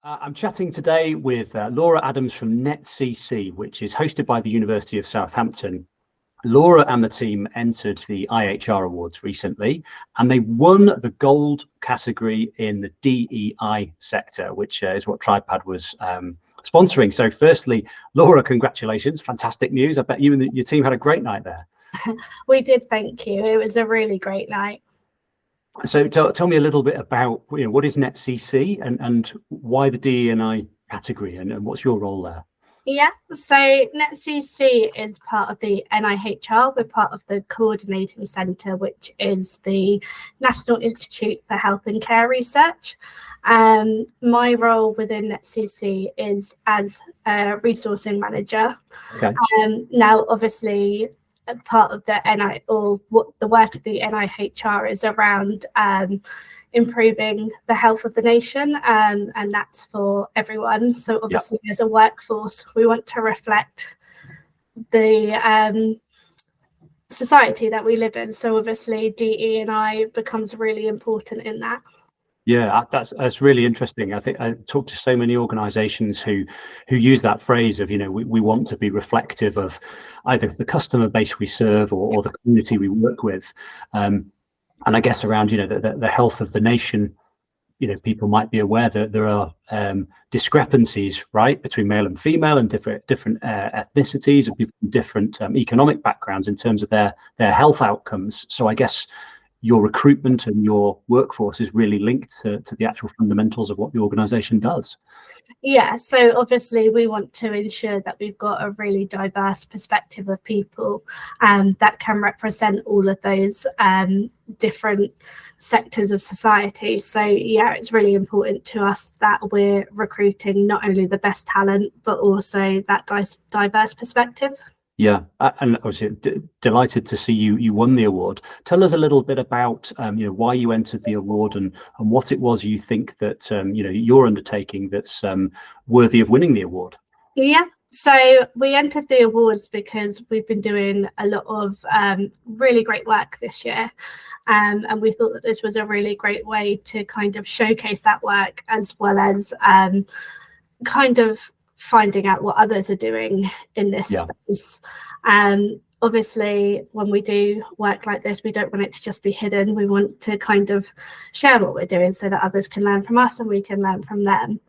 I'm chatting today with Laura Adams from NETSCC, which is hosted by the University of Southampton. Laura and the team entered the IHR Awards recently, and they won the gold category in the DEI sector, which is what Tribepad was sponsoring. So firstly, Laura, congratulations. Fantastic news. I bet you and your team had a great night there. We did, thank you. It was a really great night. So tell me a little bit about what is NETSCC and why the DE&I category and what's your role there? Yeah, so NETSCC is part of the NIHR. We're part of the Coordinating Centre, which is the National Institute for Health and Care Research. My role within NETSCC is as a resourcing manager. Okay. Now, obviously, part of the the work of the NIHR is around improving the health of the nation, and that's for everyone. So obviously, as a workforce, we want to reflect the society that we live in. So obviously, DE&I becomes really important in that. Yeah, that's really interesting. I think I talk to so many organisations who use that phrase of, we want to be reflective of either the customer base we serve or the community we work with. And I guess around, the health of the nation, people might be aware that there are discrepancies, right, between male and female and different ethnicities and people from different economic backgrounds in terms of their health outcomes. So I guess your recruitment and your workforce is really linked to the actual fundamentals of what the organisation does. Yeah, so obviously we want to ensure that we've got a really diverse perspective of people that can represent all of those different sectors of society. So yeah, it's really important to us that we're recruiting not only the best talent, but also that diverse perspective. Yeah, and obviously delighted to see you won the award. Tell us a little bit about why you entered the award and what it was you think that you're undertaking that's worthy of winning the award. Yeah, so we entered the awards because we've been doing a lot of really great work this year, and we thought that this was a really great way to kind of showcase that work, as well as kind of finding out what others are doing in this space. Obviously, when we do work like this, we don't want it to just be hidden. We want to kind of share what we're doing so that others can learn from us and we can learn from them.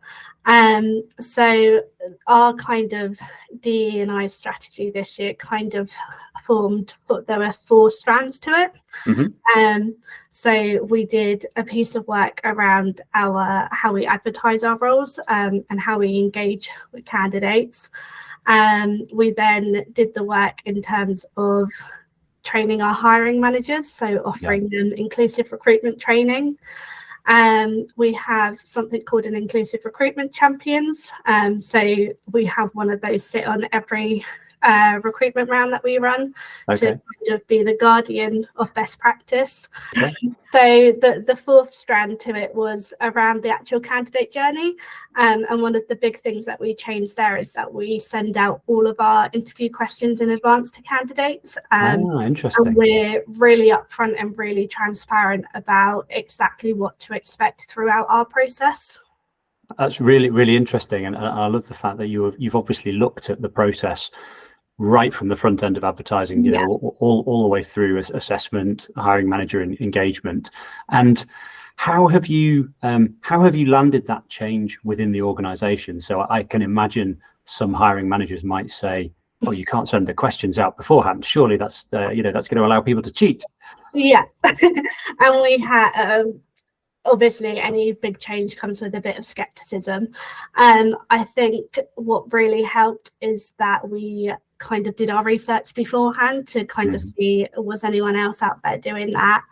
So our kind of DE&I strategy this year kind of formed, but there were 4 strands to it. Mm-hmm. So we did a piece of work around how we advertise our roles and how we engage with candidates. We then did the work in terms of training our hiring managers, so offering them inclusive recruitment training. We have something called an inclusive recruitment champions. So we have one of those sit on every recruitment round that we run to kind of be the guardian of best practice. So the 4th strand to it was around the actual candidate journey, and one of the big things that we changed there is that we send out all of our interview questions in advance to candidates. Interesting. And we're really upfront and really transparent about exactly what to expect throughout our process. That's really, really interesting, and I love the fact that you've obviously looked at the process right from the front end of advertising, all the way through assessment, hiring manager, and engagement. And how have you landed that change within the organisation? So I can imagine some hiring managers might say, "Oh, you can't send the questions out beforehand. Surely that's going to allow people to cheat." Yeah, and we had. Obviously, any big change comes with a bit of skepticism. I think what really helped is that we kind of did our research beforehand to kind of see, was anyone else out there doing that,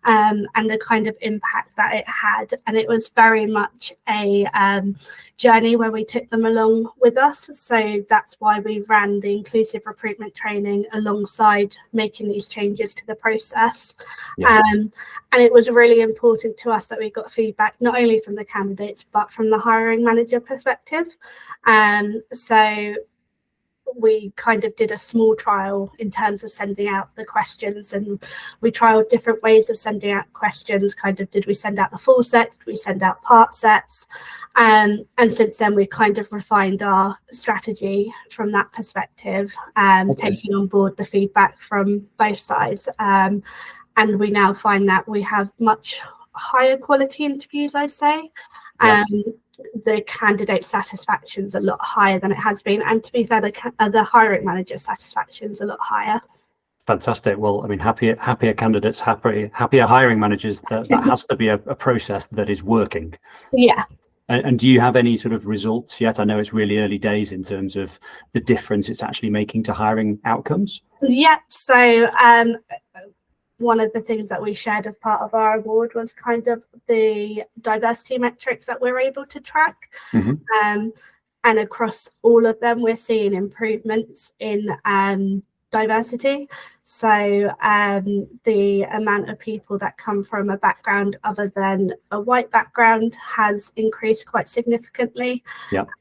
and the kind of impact that it had. And it was very much a journey where we took them along with us. So that's why we ran the inclusive recruitment training alongside making these changes to the process. And it was really important to us that we got feedback not only from the candidates but from the hiring manager perspective. So we kind of did a small trial in terms of sending out the questions, and we trialed different ways of sending out questions. Kind of, did we send out the full set? Did we send out part sets? And since then, we've kind of refined our strategy from that perspective, taking on board the feedback from both sides. And we now find that we have much higher quality interviews, I'd say. The candidate satisfaction is a lot higher than it has been, and to be fair, the hiring manager satisfaction is a lot higher. Fantastic. Well, I mean, happier candidates, happier hiring managers. That has to be a process that is working. Yeah. And do you have any sort of results yet? I know it's really early days in terms of the difference it's actually making to hiring outcomes. Yeah. So one of the things that we shared as part of our award was kind of the diversity metrics that we're able to track. And across all of them, we're seeing improvements in diversity. So the amount of people that come from a background other than a white background has increased quite significantly.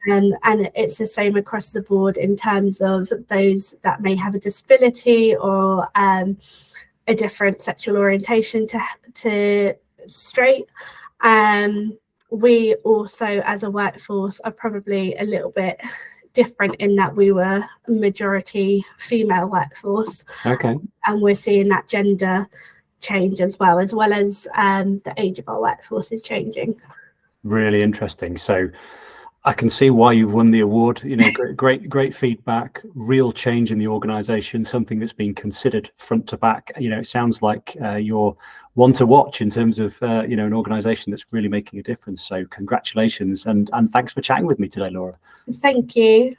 And it's the same across the board in terms of those that may have a disability or a different sexual orientation to straight. We also, as a workforce, are probably a little bit different in that we were a majority female workforce. And we're seeing that gender change as well as the age of our workforce is changing. Really interesting. So I can see why you've won the award. You know, great feedback, real change in the organisation, something that's been considered front to back. You know, it sounds like you're one to watch in terms of you know, an organisation that's really making a difference. So congratulations, and thanks for chatting with me today, Laura. Thank you.